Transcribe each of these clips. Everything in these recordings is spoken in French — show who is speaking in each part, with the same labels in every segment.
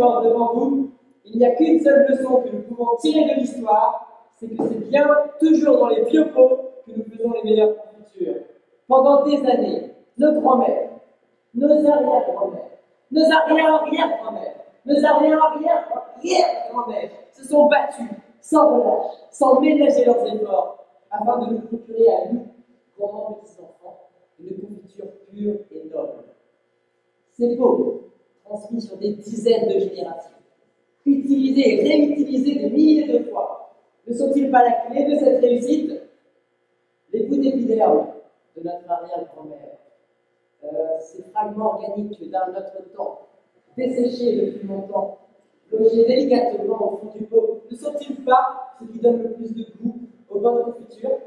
Speaker 1: voir devant vous, il n'y a qu'une seule leçon que nous pouvons tirer de l'histoire, c'est que c'est bien toujours dans les vieux pots que nous faisons les meilleures confitures. Pendant des années, nos grands-mères, nos arrière-grands-mères, nos arrière-arrière-grands-mères, nos arrière-arrière-arrière-grands-mères se sont battus sans relâche, sans ménager leurs efforts, afin de nous procurer à nous, grands petits-enfants, une confiture pure et noble. Ces pots, transmis sur des dizaines de générations, utilisés et réutilisés des milliers de fois, ne sont-ils pas la clé de cette réussite? Les bouts d'épiderme de notre arrière-grand-mère, ces fragments organiques d'un autre temps, desséchés depuis longtemps, logés délicatement au fond du pot, ne sont-ils pas ce qui donne le plus de goût aux bonnes confitures?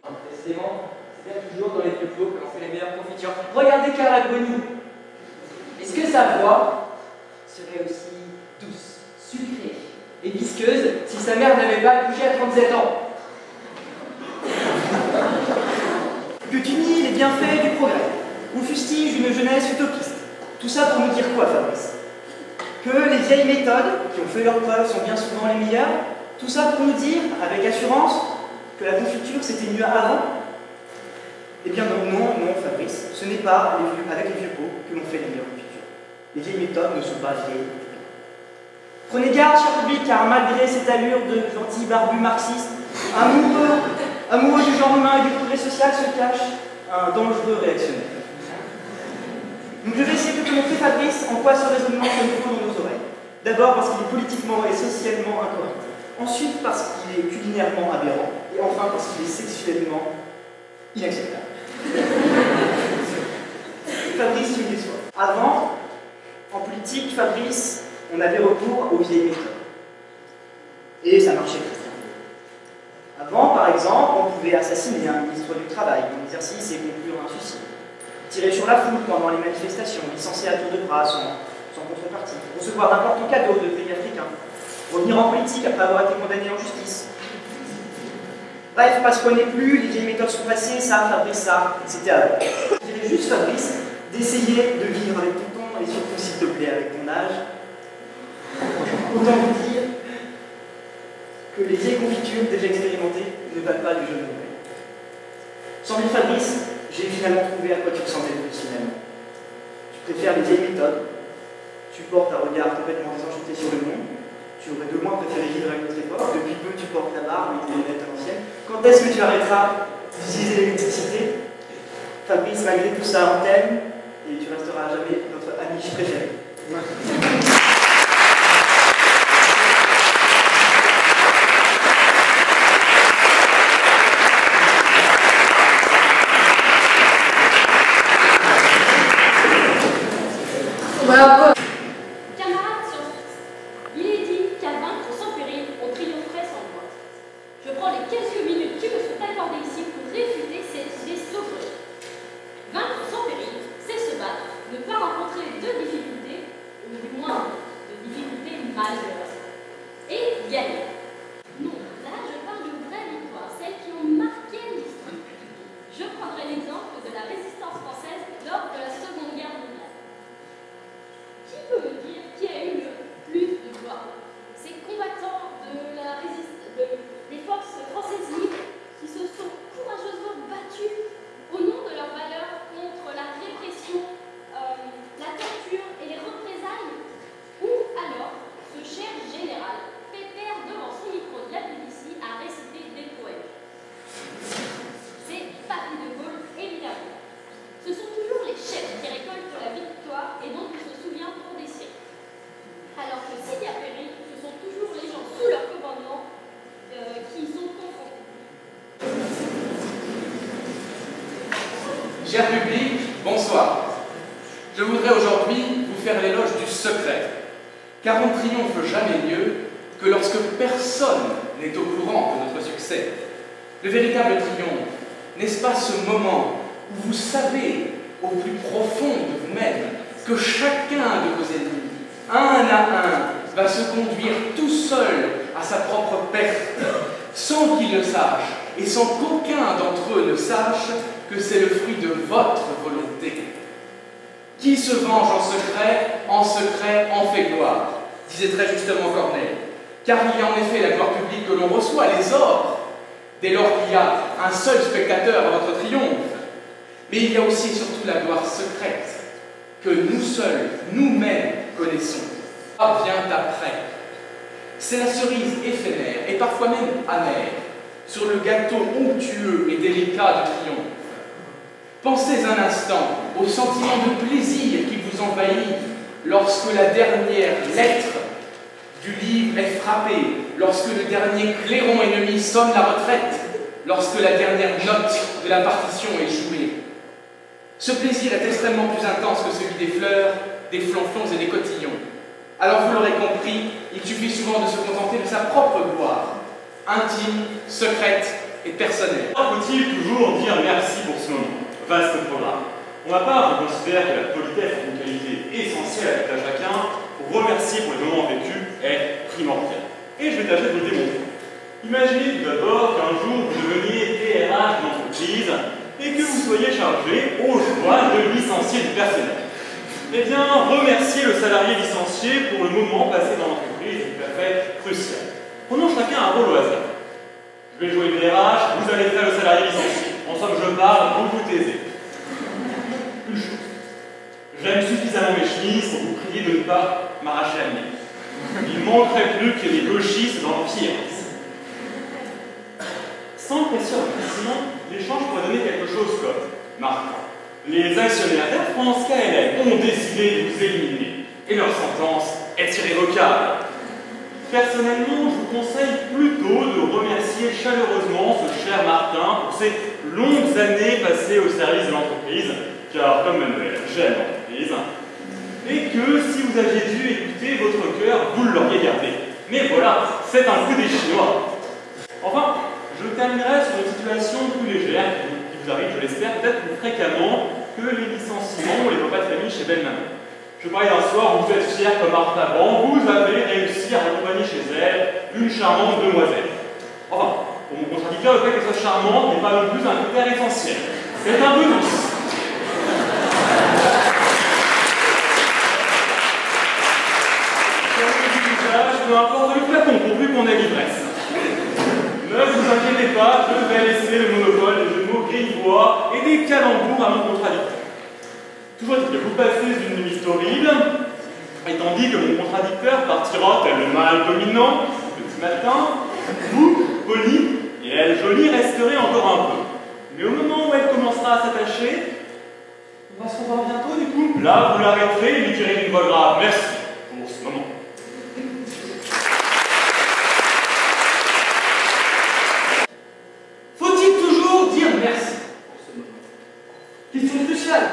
Speaker 2: Précisément, c'est bien toujours dans les vieux pots que l'on fait les meilleures confitures. Regardez Carla Bruni. Est-ce que sa voix serait aussi douce, sucrée et visqueuse si sa mère n'avait pas accouché à 37 ans?
Speaker 3: Que tu nies les bienfaits du progrès, ou fustiges une jeunesse utopiste. Tout ça pour nous dire quoi, Fabrice? Que les vieilles méthodes, qui ont fait leurs preuves, sont bien souvent les meilleures. Tout ça pour nous dire, avec assurance, que la confiture c'était mieux avant? Eh bien non, Fabrice, ce n'est pas avec les vieux pots que l'on fait les meilleures confitures. Les vieilles méthodes ne sont pas vieilles. Prenez garde, cher public, car malgré cette allure de gentil barbu marxiste, amoureux du genre humain et du progrès social se cache un dangereux réactionnaire. Donc je vais essayer de te montrer, Fabrice, en quoi ce raisonnement sonne faux dans nos oreilles. D'abord parce qu'il est politiquement et socialement incorrect. Ensuite parce qu'il est culinairement aberrant. Et enfin parce qu'il est sexuellement inacceptable. Fabrice, tu me déçois. Avant, en politique, Fabrice, on avait recours aux vieilles méthodes. Et ça marchait très bien. Avant, par exemple, on pouvait assassiner un ministre du Travail en exercice et conclure un suicide. Tirer sur la foule pendant les manifestations, licencier à tour de bras sans contrepartie, recevoir d'importants cadeaux de pays africains, revenir en politique après avoir été condamné en justice. Bref, parce qu'on n'est plus, les vieilles méthodes sont passées, ça, Fabrice, ça, c'était avant. Je dirais juste, Fabrice, d'essayer de vivre avec ton temps et surtout, s'il te plaît, avec ton âge. Autant vous dire que les vieilles confitures déjà expérimentées ne valent pas du jeu de nouvelles. Sans lui, Fabrice, j'ai finalement trouvé à quoi tu ressemblais le plus finalement. Tu préfères les vieilles méthodes, tu portes un regard complètement désenchanté sur le monde, tu aurais de loin préféré vivre à une autre époque, depuis peu tu portes la barbe et tes lunettes à l'ancienne. Quand est-ce que tu arrêteras d'utiliser l'électricité? Fabrice, malgré tout ça, on t'aime et tu resteras à jamais notre ami préféré.
Speaker 4: Camarades scientifiques, il est dit qu'à vaincre sans péril, on triompherait sans gloire. Je prends les quelques minutes qui me sont accordées ici pour réfuter cette idée saugreuse. Vaincre sans péril, c'est se battre, ne pas rencontrer de difficultés, ou du moins de difficultés majeures, et gagner. Non, là je parle de vraies victoires, celles qui ont marqué l'histoire. Je prendrai l'exemple de la résistance française lors de la Seconde Guerre mondiale. Qui peut me dire qui a eu le plus de gloire? Ces combattants des forces françaises libres qui se sont courageusement battus au nom de leurs valeurs contre la répression, la torture et les représailles? Ou alors, ce cher général, pépère devant son micro de la BBC, a récité des poèmes? C'est Paris de Gaulle, évidemment. Ce sont toujours les chefs qui récoltent la victoire et dont on se souvient pour des siècles. Alors que s'il y a péril, ce sont toujours les gens sous leur commandement qui y sont confrontés.
Speaker 5: Cher public, bonsoir. Je voudrais aujourd'hui vous faire l'éloge du secret, car on ne triomphe jamais mieux que lorsque personne n'est au courant de notre succès. Le véritable triomphe, n'est-ce pas ce moment où vous savez au plus profond de vous-même que chacun de vos ennemis, un à un, va se conduire tout seul à sa propre perte, sans qu'il le sache et sans qu'aucun d'entre eux ne sache que c'est le fruit de votre volonté. Qui se venge en secret en fait gloire, disait très justement Corneille. Car il y a en effet la gloire publique que l'on reçoit, les ors, dès lors qu'il y a un seul spectateur à votre triomphe. Mais il y a aussi et surtout la gloire secrète, que nous seuls, nous-mêmes connaissons. Ah, vient après. C'est la cerise éphémère, et parfois même amère, sur le gâteau onctueux et délicat du triomphe. Pensez un instant au sentiment de plaisir qui vous envahit lorsque la dernière lettre du livre est frappée, lorsque le dernier clairon ennemi sonne la retraite, lorsque la dernière note de la partition est jouée. Ce plaisir est extrêmement plus intense que celui des fleurs, des flonflons et des cotillons. Alors vous l'aurez compris, il suffit souvent de se contenter de sa propre gloire, intime, secrète et personnelle.
Speaker 6: Faut-il toujours dire merci pour ce moment? Vaste programme. Pour ma part, je considère que la politesse est une qualité essentielle à tout à chacun. Pour remercier pour les moments vécus est primordial. Et je vais tâcher de vous le démontrer. Imaginez tout d'abord qu'un jour vous deveniez DRH d'une entreprise et que vous soyez chargé au choix de licencier du personnel. Eh bien, remerciez le salarié licencié pour le moment passé dans l'entreprise est tout à fait crucial. Prenons chacun un rôle au hasard. Je vais jouer le DRH, vous allez faire le salarié licencié. En somme, je parle, vous vous taisez. Une chose. J'aime suffisamment mes chemises pour vous prier de ne pas m'arracher la mienne. Il manquerait plus qu'il y ait des gauchistes dans l'Empire. Sans pression remerciement, l'échange pourrait donner quelque chose comme Martin. Les actionnaires d'Air France KLM ont décidé de vous éliminer et leur sentence est irrévocable. Personnellement, je vous conseille plutôt de remercier chaleureusement ce cher Martin pour ses longues années passées au service de l'entreprise, car comme Manuel, j'aime l'entreprise, et que si vous aviez dû écouter votre cœur, vous l'auriez gardé. Mais voilà, c'est un coup des Chinois. Enfin, je terminerai sur une situation plus légère qui vous arrive, je l'espère, peut-être plus fréquemment que les licenciements ou les repas de famille chez belle maman. Je parlais d'un soir où vous êtes fier comme Martha Ban, vous avez réussi à accompagner chez elle une charmante demoiselle. Enfin, pour mon contradicteur, le fait qu'elle soit charmante n'est pas non plus un critère essentiel. C'est un peu douce. Peu importe le flacon, pourvu qu'on ait l'ivresse. Ne vous inquiétez pas, je vais laisser le monopole des jeux de mots grivois et des calembours à mon contradicteur. Toujours est-il que vous passez une nuit horrible, et tandis que mon contradicteur partira tel le mâle dominant, le petit matin, vous, poli, et elle, jolie, resterez encore un peu. Mais au moment où elle commencera à s'attacher, on va se revoir bientôt du coup. Là, vous l'arrêterez et lui direz d'une voix grave, merci pour ce moment.
Speaker 2: Faut-il toujours dire merci pour ce moment? Question cruciale.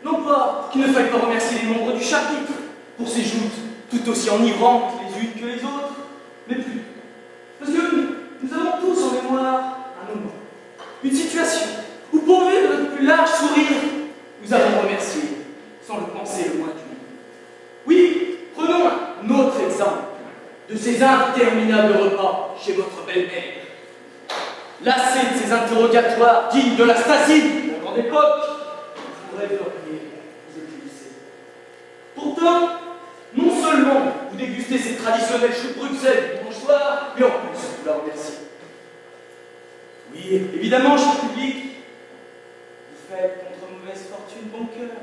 Speaker 2: Non pas qu'il ne faille pas remercier les membres du chapitre pour ces joutes tout aussi enivrantes les unes que les autres, mais plus. Parce que nous avons tous en mémoire un moment, une situation où pourvu de notre plus large sourire, nous avons remercié sans le penser le moins du monde. Oui, prenons un autre exemple de ces interminables repas chez votre belle-mère. Lassé de ces interrogatoires dignes de la Stasi de la grande époque, vous rêveriez vous épuiser. Pourtant, non seulement vous dégustez ces traditionnels choux de Bruxelles du dimanche soir, mais en plus vous la remerciez. Oui, évidemment, cher public, vous faites contre mauvaise fortune bon cœur.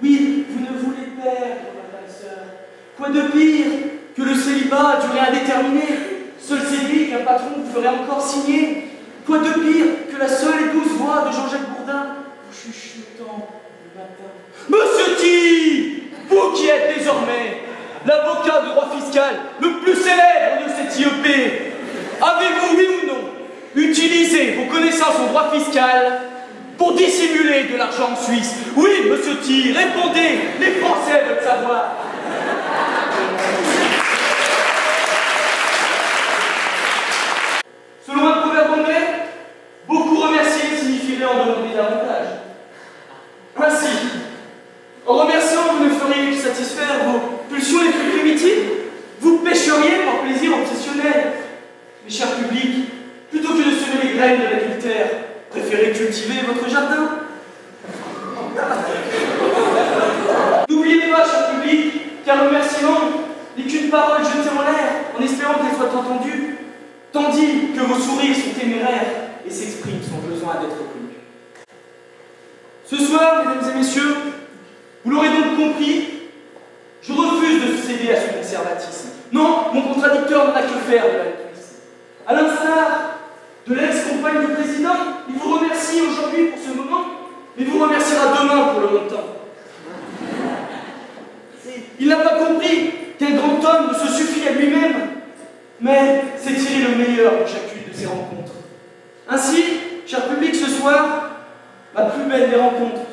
Speaker 2: Oui, vous ne voulez perdre votre âme sœur. Quoi de pire que le célibat à durée indéterminée, seul CDI qu'un patron vous ferait encore signer? Quoi de pire que la seule et douce voix de Jean-Jacques Bourdin vous chuchotant le matin? Monsieur T, vous qui êtes désormais l'avocat de droit fiscal le plus célèbre de cette IEP, avez-vous, oui ou non, utilisé vos connaissances en droit fiscal pour dissimuler de l'argent en Suisse? Oui, monsieur T, répondez, les Français veulent savoir. Selon un proverbe anglais, beaucoup remercier signifierait en demander davantage. Ainsi, en remerciant, vous ne feriez que satisfaire vos pulsions les plus primitives, vous pêcheriez par plaisir obsessionnel. Mes chers publics, plutôt que de semer les graines de l'adultère, préférez cultiver votre jardin.
Speaker 7: qu'un remerciement n'est qu'une parole jetée en l'air en espérant qu'elle soit entendue, tandis que vos sourires sont téméraires et s'expriment sans besoin d'être reconnus. Ce soir, mesdames et messieurs, vous l'aurez donc compris, je refuse de céder à ce conservatisme. Non, mon contradicteur n'en a que faire de l'altruisme. À l'instar de l'ex-compagne du président, il vous remercie aujourd'hui pour ce moment, mais vous remerciera demain pour le montant. Il n'a pas compris qu'un grand homme ne se suffit à lui-même, mais c'est tirer le meilleur de chacune de ses rencontres. Ainsi, cher public, ce soir, ma plus belle des rencontres